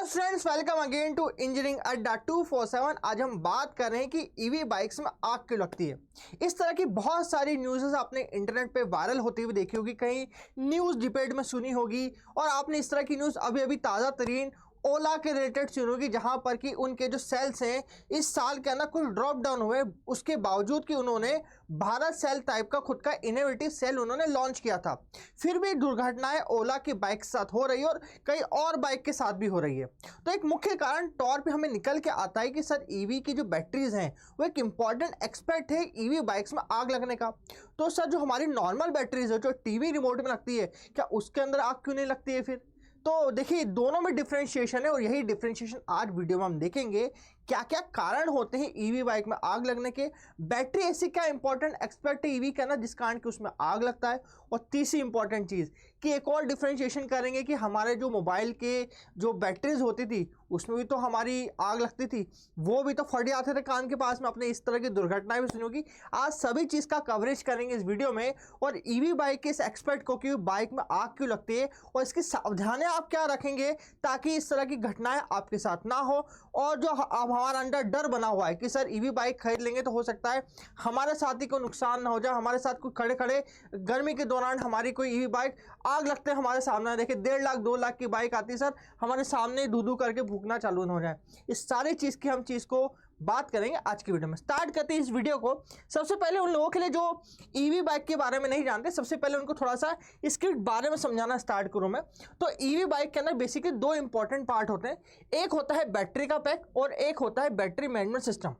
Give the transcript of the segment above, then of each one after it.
Friends, welcome again to engineering Adda 247। आज हम बात कर रहे हैं कि ईवी बाइक्स में आग क्यों लगती है। इस तरह की बहुत सारी न्यूज़ आपने इंटरनेट पे वायरल होती हुई देखी होगी, कहीं न्यूज़ डिबेट में सुनी होगी, और आपने इस तरह की न्यूज़ अभी अभी ताज़ा तरीन ओला के रिलेटेड सुनी होगी, जहां पर कि उनके जो सेल्स हैं इस साल के अंदर कुछ ड्रॉप डाउन हुए, उसके बावजूद कि उन्होंने भारत सेल टाइप का खुद का इनोवेटिव सेल उन्होंने लॉन्च किया था। फिर भी दुर्घटनाएं ओला की बाइक के साथ हो रही है और कई और बाइक के साथ भी हो रही है। तो एक मुख्य कारण तौर पे हमें निकल के आता है कि सर ईवी की जो बैटरीज हैं वो एक इंपॉर्टेंट एक्सपेक्ट है ईवी बाइक्स में आग लगने का। तो सर जो हमारी नॉर्मल बैटरीज है जो टीवी रिमोट में लगती है, क्या उसके अंदर आग क्यों नहीं लगती है? फिर तो देखिए दोनों में डिफरेंशिएशन है और यही डिफरेंशिएशन आज वीडियो में हम देखेंगे। क्या क्या कारण होते हैं ईवी बाइक में आग लगने के, बैटरी ऐसी क्या इंपॉर्टेंट एक्सपेक्ट है ईवी का ना जिस कारण कि उसमें आग लगता है, और तीसरी इंपॉर्टेंट चीज़ कि एक और डिफरेंशिएशन करेंगे कि हमारे जो मोबाइल के जो बैटरीज होती थी उसमें भी तो हमारी आग लगती थी, वो भी तो फट जाते थे कान के पास में। अपने इस तरह की दुर्घटनाएं भी सुनी होगी। आज सभी चीज़ का कवरेज करेंगे इस वीडियो में, और ईवी बाइक के इस एक्सपेक्ट को कि बाइक में आग क्यों लगती है और इसकी सावधानियां आप क्या रखेंगे ताकि इस तरह की घटनाएं आपके साथ ना हो। और जो अब हमारा अंदर डर बना हुआ है कि सर ईवी बाइक खरीद लेंगे तो हो सकता है हमारे साथ ही कोई नुकसान ना हो जाए, हमारे साथ कोई खड़े खड़े गर्मी के दौरान हमारी कोई ईवी बाइक आग लगते हमारे सामने देखिए 1.5 लाख 2 लाख की बाइक आती है सर, हमारे सामने धू धू करके भूकना चालू ना हो जाए। इस सारी चीज़ की हम चीज़ को बात करेंगे आज की वीडियो में। स्टार्ट करते हैं इस वीडियो को। सबसे पहले उन लोगों के लिए जो ईवी बाइक के बारे में नहीं जानते, सबसे पहले उनको थोड़ा सा इसके बारे में समझाना स्टार्ट करूं मैं। तो ईवी बाइक के अंदर बेसिकली दो इंपॉर्टेंट पार्ट होते हैं, एक होता है बैटरी का पैक और एक होता है बैटरी मैनेजमेंट सिस्टम।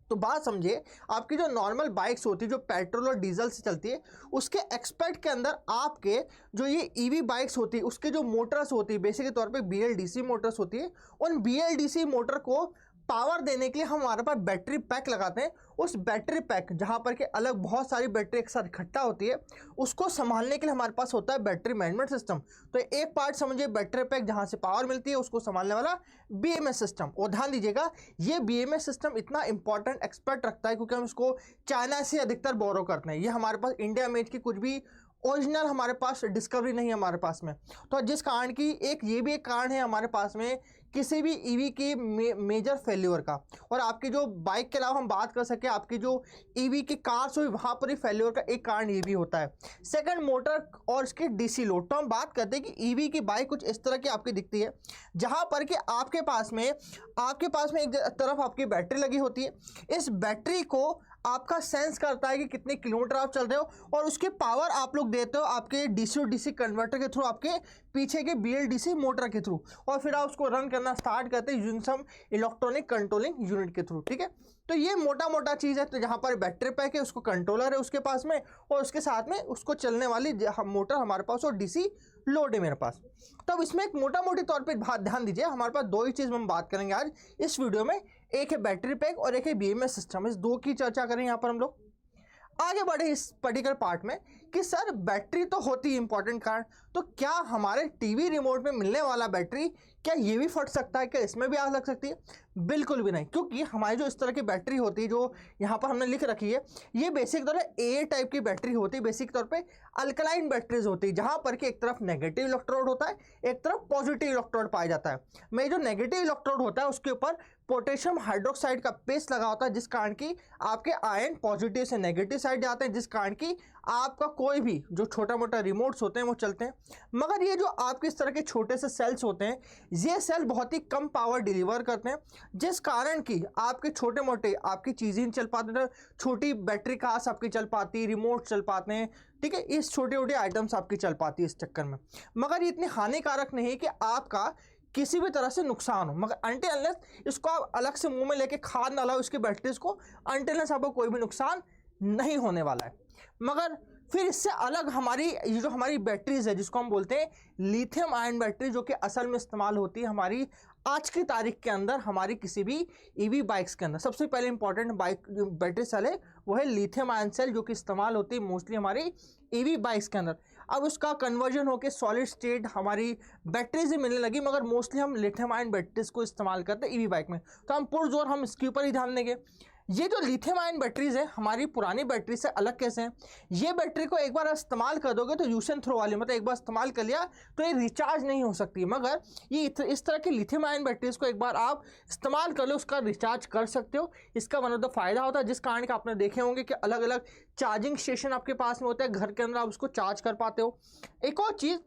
तो बात समझिए, आपकी जो नॉर्मल बाइक्स होती है जो पेट्रोल और डीजल से चलती है, उसके एक्सपेक्ट के अंदर आपके जो ये ईवी बाइक्स होती है उसके जो मोटर्स होती है बेसिक तौर पे BLDC मोटर्स होती है। उन BLDC मोटर को पावर देने के लिए हम हमारे पास बैटरी पैक लगाते हैं। उस बैटरी पैक जहां पर के अलग बहुत सारी बैटरी एक साथ इकट्ठा होती है, उसको संभालने के लिए हमारे पास होता है बैटरी मैनेजमेंट सिस्टम। तो एक पार्ट समझिए बैटरी पैक जहां से पावर मिलती है उसको संभालने वाला BMS सिस्टम। और ध्यान दीजिएगा ये BMS सिस्टम इतना इंपॉर्टेंट एक्सपेक्ट रखता है क्योंकि हम इसको चाइना से अधिकतर बोरो करते हैं। ये हमारे पास इंडिया मेड की कुछ भी ओरिजिनल हमारे पास डिस्कवरी नहीं है हमारे पास में। तो जिस कारण की ये भी एक कारण है हमारे पास में किसी भी ईवी की मेजर फेल्योर का। और आपकी जो बाइक के अलावा हम बात कर सके आपकी जो ईवी की कार्स हुई वहाँ पर ही फेल्योर का एक कारण ये भी होता है। सेकंड, मोटर और इसके DC लोड। तो हम बात करते हैं कि ईवी की बाइक कुछ इस तरह की आपकी दिखती है जहाँ पर कि आपके पास में एक तरफ आपकी बैटरी लगी होती है। इस बैटरी को आपका सेंस करता है कि कितने किलोमीटर आप चल रहे हो और उसके पावर आप लोग देते हो आपके DC और DC कन्वर्टर के थ्रू, आपके पीछे के BLDC मोटर के थ्रू, और फिर आप उसको रन करना स्टार्ट करते हैं using some electronic controlling unit के थ्रू। ठीक है, तो ये मोटा मोटा चीज़ है। तो जहाँ पर बैटरी पैक है उसको कंट्रोलर है उसके पास में, और उसके साथ में उसको चलने वाली मोटर हमारे पास और DC लोड है मेरे पास। तब इसमें एक मोटा मोटी तौर पर ध्यान दीजिए, हमारे पास दो ही चीज़ हम बात करेंगे आज इस वीडियो में, एक है बैटरी पैक और एक है BMS सिस्टम। इस दो की चर्चा करें यहाँ पर हम लोग। आगे बढ़े इस पर्टिकुलर पार्ट में कि सर बैटरी तो होती है इंपॉर्टेंट कारण, तो क्या हमारे टीवी रिमोट में मिलने वाला बैटरी क्या ये भी फट सकता है, क्या इसमें भी आग लग सकती है? बिल्कुल भी नहीं, क्योंकि हमारी जो इस तरह की बैटरी होती है जो यहाँ पर हमने लिख रखी है ये बेसिक तौर पर AA टाइप की बैटरी होती है। बेसिक तौर पे अल्कलाइन बैटरीज होती है जहाँ पर कि एक तरफ नेगेटिव इलेक्ट्रोड होता है, एक तरफ पॉजिटिव इलेक्ट्रोड पाया जाता है। में जो नेगेटिव इलेक्ट्रोड होता है उसके ऊपर पोटेशियम हाइड्रोक्साइड का पेस्ट लगा होता है, जिस कारण की आपके आयन पॉजिटिव से नेगेटिव साइड जाते हैं, जिस कारण की आपका कोई भी जो छोटा मोटा रिमोट्स होते हैं वो चलते हैं। मगर ये जो आपके इस तरह के छोटे से सेल्स होते हैं ये सेल बहुत ही कम पावर डिलीवर करते हैं, जिस कारण की आपके छोटे मोटे आपकी चीज़ें नहीं चल पाते। छोटी बैटरी कार्स आपकी चल पाती, रिमोट चल पाते हैं, ठीक है, इस छोटे छोटे आइटम्स आपकी चल पाती है इस चक्कर में। मगर ये इतनी हानिकारक नहीं है कि आपका किसी भी तरह से नुकसान हो, मगर अनटिल अनलेस इसको आप अलग से मुंह में लेके खा ना लाओ इसके बैटरीज को, अनटिल अनलेस आपको कोई भी नुकसान नहीं होने वाला है। मगर फिर इससे अलग हमारी ये जो हमारी बैटरीज है जिसको हम बोलते हैं लिथियम आयन बैटरी, जो कि असल में इस्तेमाल होती है हमारी आज की तारीख के अंदर हमारी किसी भी ईवी बाइक्स के अंदर। सबसे पहले इंपॉर्टेंट बाइक जो बैटरी सेल है वो है लिथियम आयन सेल, जो कि इस्तेमाल होती है मोस्टली हमारी ईवी बाइक्स के अंदर। अब उसका कन्वर्जन होकर सॉलिड स्टेट हमारी बैटरीज ही मिलने लगी, मगर मोस्टली हम लिथियम आयन बैटरीज को इस्तेमाल करते हैं ईवी बाइक में। तो हम पुरजोर हम इसके ऊपर ही ध्यान देंगे। ये जो लिथियम आयन बैटरीज है हमारी पुरानी बैटरी से अलग कैसे हैं? ये बैटरी को एक बार इस्तेमाल कर दोगे तो यूज एंड थ्रो वाली, मतलब एक बार इस्तेमाल कर लिया तो ये रिचार्ज नहीं हो सकती, मगर ये इस तरह की लिथियम आयन बैटरीज को एक बार आप इस्तेमाल कर लो उसका रिचार्ज कर सकते हो। इसका वन ऑफ द फायदा होता है, जिस कारण का आपने देखे होंगे कि अलग अलग चार्जिंग स्टेशन आपके पास में होता है, घर के अंदर आप उसको चार्ज कर पाते हो। एक और चीज़,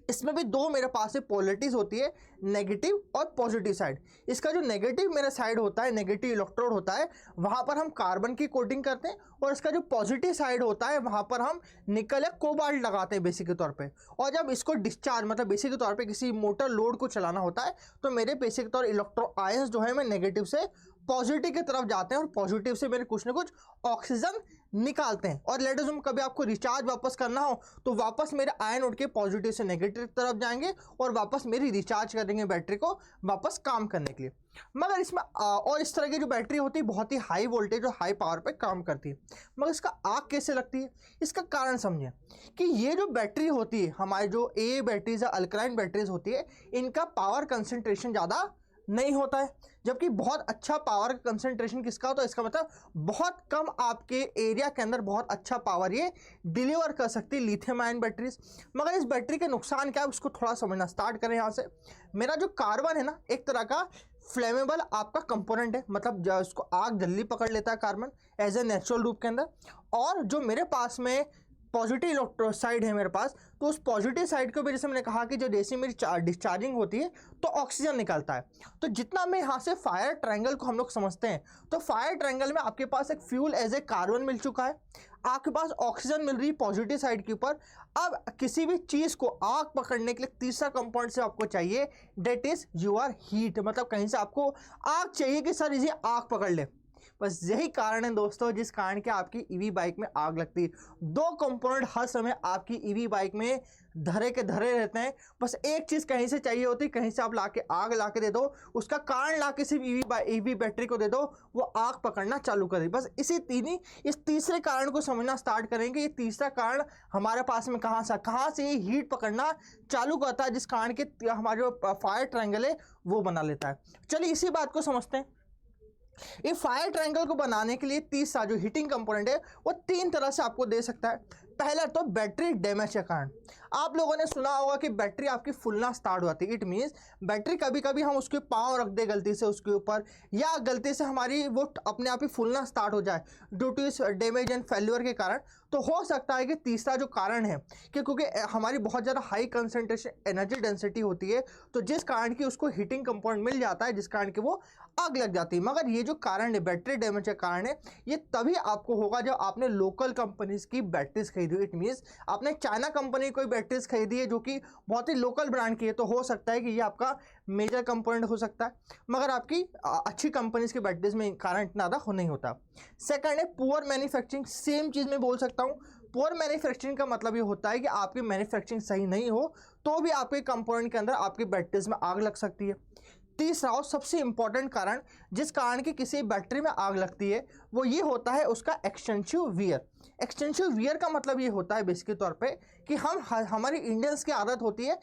इसमें भी दो मेरे पास से पोलरिटीज होती है, नेगेटिव और पॉजिटिव साइड। इसका जो नेगेटिव मेरा साइड होता है, नेगेटिव इलेक्ट्रोड होता है, वहाँ पर हम कार्बन की कोटिंग करते हैं, और इसका जो पॉजिटिव साइड होता है वहाँ पर हम निकल या कोबाल्ट लगाते हैं बेसिक के तौर पे। और जब इसको डिस्चार्ज मतलब बेसिक के तौर पे किसी मोटर लोड को चलाना होता है तो मेरे बेसिक के तौर इलेक्ट्रो आयंस जो है मैं नेगेटिव से पॉजिटिव की तरफ जाते हैं और पॉजिटिव से मेरे कुछ ना कुछ ऑक्सीजन निकालते हैं। और लेट अज्यूम कभी आपको रिचार्ज वापस करना हो तो वापस मेरे आयन उठ के पॉजिटिव से नेगेटिव की तरफ जाएंगे और वापस मेरी रिचार्ज कर देंगे बैटरी को वापस काम करने के लिए। मगर इसमें और इस तरह की जो बैटरी होती है बहुत ही हाई वोल्टेज और हाई पावर पे काम करती है। मगर इसका आग कैसे लगती है? इसका कारण समझें कि ये जो बैटरी होती है, हमारी जो ए बैटरीज या अल्कलाइन बैटरीज होती है, इनका पावर कंसंट्रेशन ज़्यादा नहीं होता है, जबकि बहुत अच्छा पावर कंसंट्रेशन किसका होता है? इसका मतलब बहुत कम आपके एरिया के अंदर बहुत अच्छा पावर ये डिलीवर कर सकती है लिथियम आयन बैटरीज। मगर इस बैटरी के नुकसान क्या है उसको थोड़ा समझना स्टार्ट करें। यहाँ से मेरा जो कार्बन है ना, एक तरह का फ्लेमेबल आपका कंपोनेंट है, मतलब उसको आग जल्दी पकड़ लेता है कार्बन एज ए नेचुरल रूप के अंदर। और जो मेरे पास में पॉजिटिव इलेक्ट्रो साइड है मेरे पास, तो उस पॉजिटिव साइड को भी जैसे मैंने कहा कि जो जैसे मेरी डिस्चार्जिंग होती है तो ऑक्सीजन निकलता है। तो जितना मैं यहाँ से फायर ट्रायंगल को हम लोग समझते हैं, तो फायर ट्रायंगल में आपके पास एक फ्यूल एज ए कार्बन मिल चुका है, आपके पास ऑक्सीजन मिल रही है पॉजिटिव साइड के ऊपर। अब किसी भी चीज़ को आग पकड़ने के लिए तीसरा कंपाउंड से आपको चाहिए, डेट इज योर हीट, मतलब कहीं से आपको आग चाहिए कि सर इसे आग पकड़ ले। बस यही कारण है दोस्तों जिस कारण के आपकी ईवी बाइक में आग लगती है। दो कंपोनेंट हर समय आपकी ईवी बाइक में धरे के धरे रहते हैं, बस एक चीज़ कहीं से चाहिए होती है, कहीं से आप लाके आग लाके दे दो, उसका कारण लाके सिर्फ ईवी बैटरी को दे दो, वो आग पकड़ना चालू कर दे। बस इस तीसरे कारण को समझना स्टार्ट करेंगे। ये तीसरा कारण हमारे पास में कहाँ से ये हीट पकड़ना चालू करता है, जिस कारण के हमारे जो फायर ट्रायंगल है वो बना लेता है। चलिए इसी बात को समझते हैं। ये फायर ट्रायंगल को बनाने के लिए तीसरा जो हीटिंग कंपोनेंट है वो तीन तरह से आपको दे सकता है। पहला तो बैटरी डैमेज के कारण। आप लोगों ने सुना होगा कि बैटरी आपकी फूलना स्टार्ट होती है। इट मीन्स बैटरी कभी कभी हम उसके पाँव रख दे गलती से उसके ऊपर, या गलती से हमारी वो अपने आप ही फूलना स्टार्ट हो जाए ड्यू टू इस डैमेज एंड फेल्यूर के कारण। तो हो सकता है कि तीसरा जो कारण है कि क्योंकि हमारी बहुत ज़्यादा हाई कंसनट्रेशन एनर्जी डेंसिटी होती है, तो जिस कारण की उसको हीटिंग कंपाउंड मिल जाता है, जिस कारण की वो आग लग जाती है। मगर ये जो कारण है बैटरी डैमेज का कारण है, ये तभी आपको होगा जब आपने लोकल कंपनीज की बैटरीज खरीदी। इट मीन्स आपने चाइना कंपनी कोई बैटरीज खरीदी है जो कि बहुत ही लोकल ब्रांड की है, तो हो सकता है कि ये आपका मेजर कंपोनेंट हो सकता है, मगर आपकी अच्छी कंपनीज की बैटरीज में कारण इतना ज़्यादा नहीं होता। सेकंड है पुअर मैन्युफैक्चरिंग। सेम चीज़ मैं बोल सकता हूँ। पुअर मैन्युफैक्चरिंग का मतलब ये होता है कि आपकी मैन्युफैक्चरिंग सही नहीं हो तो भी आपके कंपोनेंट के अंदर आपकी बैटरीज में आग लग सकती है। तीसरा और सबसे इंपॉर्टेंट कारण जिस कारण की किसी बैटरी में आग लगती है वो ये होता है उसका एक्सटेंसिव वियर। एक्सटेंसिव वियर का मतलब ये होता है बेसिक तौर पे कि हमारी इंडियंस की आदत होती है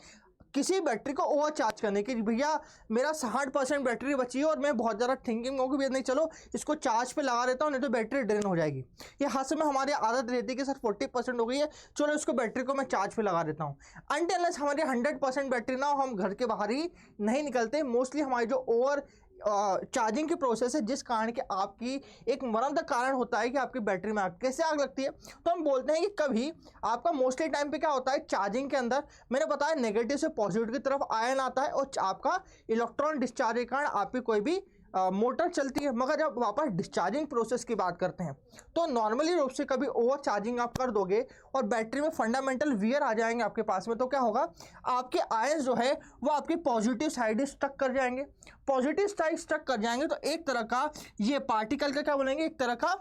किसी बैटरी को ओवर चार्ज करने की। भैया मेरा 60% बैटरी बची है और मैं बहुत ज़्यादा थिंकिंग होगी भैया नहीं चलो इसको चार्ज पे लगा देता हूँ नहीं तो बैटरी ड्रेन हो जाएगी। ये हर समय हमारी आदत रहती है कि सर 40% हो गई है चलो इसको बैटरी को मैं चार्ज पे लगा देता हूँ। अनटिल अनलेस हमारी 100% बैटरी ना हो हम घर के बाहर ही नहीं निकलते। मोस्टली हमारी जो ओवर चार्जिंग की प्रोसेस है जिस कारण कि आपकी एक मरम्मत कारण होता है कि आपकी बैटरी में आग कैसे आग लगती है। तो हम बोलते हैं कि कभी आपका मोस्टली टाइम पे क्या होता है चार्जिंग के अंदर मैंने बताया नेगेटिव से पॉजिटिव की तरफ आयन आता है और आपका इलेक्ट्रॉन डिस्चार्ज के कारण आपकी कोई भी मोटर चलती है। मगर जब वापस डिस्चार्जिंग प्रोसेस की बात करते हैं तो नॉर्मली रूप से कभी ओवर चार्जिंग आप कर दोगे और बैटरी में फंडामेंटल वियर आ जाएंगे आपके पास में, तो क्या होगा आपके आयंस जो है वो आपकी पॉजिटिव साइड स्टक कर जाएंगे। पॉजिटिव साइड स्टक कर जाएंगे तो एक तरह का ये पार्टिकल का क्या बोलेंगे एक तरह का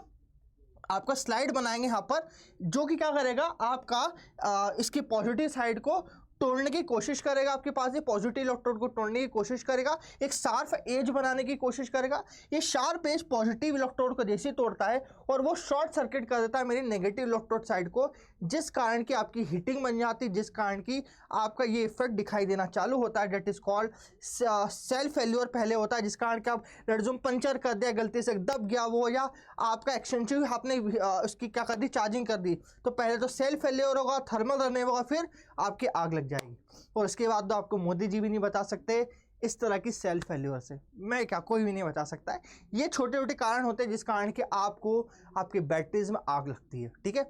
आपका स्लाइड बनाएंगे यहाँ पर जो कि क्या करेगा आपका इसकी पॉजिटिव साइड को तोड़ने की कोशिश करेगा, आपके पास ये पॉजिटिव इलेक्ट्रोड को तोड़ने की कोशिश करेगा, एक शार्प एज बनाने की कोशिश करेगा। ये शार्प एज पॉजिटिव इलेक्ट्रोड को जैसे तोड़ता है और वो शॉर्ट सर्किट कर देता है मेरी नेगेटिव इलेक्ट्रोड साइड को, जिस कारण की आपकी हीटिंग बन जाती है, जिस कारण की आपका ये इफेक्ट दिखाई देना चालू होता है। That is called cell failure पहले होता है, जिस कारण कि आप रेडजूम पंचर कर दिया, गलती से दब गया वो, या आपका एक्सटेंसिव आपने उसकी क्या कर दी, चार्जिंग कर दी, तो पहले तो सेल फेल्यूर होगा, थर्मल रन होगा, फिर आपकी आग लग जाएगी। और उसके बाद तो आपको मोदी जी भी नहीं बता सकते इस तरह की सेल फेल्यूर से, मैं क्या, कोई भी नहीं बता सकता है। ये छोटे छोटे कारण होते हैं जिस कारण कि आपको आपकी बैटरीज में आग लगती है, ठीक है,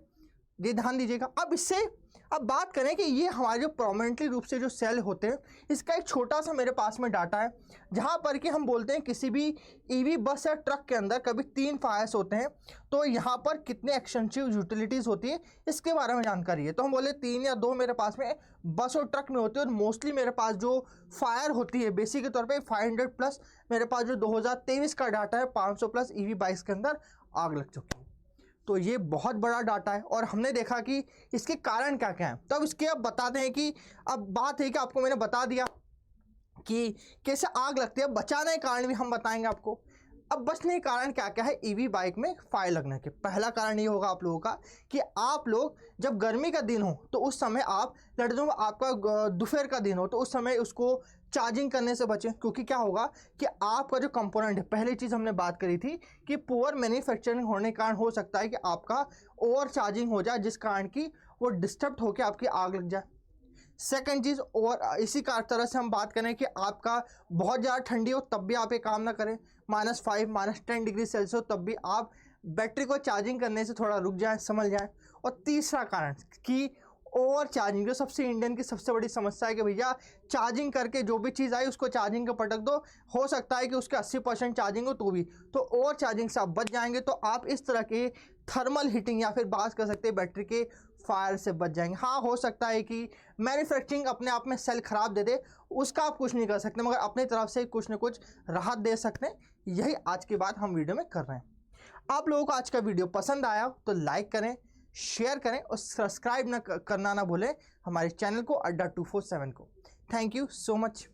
ये ध्यान दीजिएगा। अब बात करें कि ये हमारे जो प्रोमिनेंटली रूप से जो सेल होते हैं, इसका एक छोटा सा मेरे पास में डाटा है, जहाँ पर कि हम बोलते हैं किसी भी ईवी बस या ट्रक के अंदर कभी 3 फायर्स होते हैं, तो यहाँ पर कितने एक्सटेंसिव यूटिलिटीज़ होती है इसके बारे में जानकारी है। तो हम बोले 3 या 2 मेरे पास में बस और ट्रक में होती है, और मोस्टली मेरे पास जो फायर होती है बेसिक के तौर पर 500 प्लस मेरे पास जो 2023 का डाटा है, 500 प्लस ईवी बाइक्स के अंदर आग लग चुकी है। तो ये बहुत बड़ा डाटा है, और हमने देखा कि इसके कारण क्या क्या हैं। तब इसके अब बताते हैं कि अब बात है कि आपको मैंने बता दिया कि कैसे आग लगती है, बचाने के कारण भी हम बताएंगे आपको। अब बचने के कारण क्या क्या है ईवी बाइक में फायर लगने के। पहला कारण ये होगा आप लोगों का कि आप लोग जब गर्मी का दिन हो तो उस समय आप लड़कों आपका दोपहर का दिन हो तो उस समय उसको चार्जिंग करने से बचें, क्योंकि क्या होगा कि आपका जो कंपोनेंट है, पहली चीज़ हमने बात करी थी कि पुअर मैन्युफैक्चरिंग होने के कारण हो सकता है कि आपका ओवर चार्जिंग हो जाए, जिस कारण की वो डिस्टर्ब होकर आपकी आग लग जाए। सेकंड चीज़, और इसी का तरह से हम बात करें कि आपका बहुत ज़्यादा ठंडी हो तब भी आप ये काम ना करें, -5 -10 डिग्री सेल्सियस हो तब भी आप बैटरी को चार्जिंग करने से थोड़ा रुक जाए, समझ जाए। और तीसरा कारण कि ओवर चार्जिंग, जो सबसे इंडियन की सबसे बड़ी समस्या है कि भैया चार्जिंग करके जो भी चीज़ आई उसको चार्जिंग का पटक दो, हो सकता है कि उसके 80% चार्जिंग हो तो भी, तो ओवर चार्जिंग से आप बच जाएंगे। तो आप इस तरह के थर्मल हीटिंग या फिर बात कर सकते हैं बैटरी के फायर से बच जाएंगे। हाँ, हो सकता है कि मैन्युफैक्चरिंग अपने आप में सेल खराब दे दे, उसका आप कुछ नहीं कर सकते, मगर अपनी तरफ से कुछ ना कुछ राहत दे सकते हैं। यही आज की बात हम वीडियो में कर रहे हैं। आप लोगों को आज का वीडियो पसंद आया तो लाइक करें, शेयर करें और सब्सक्राइब करना ना भूलें हमारे चैनल को अड्डा 247 को। Thank you so much.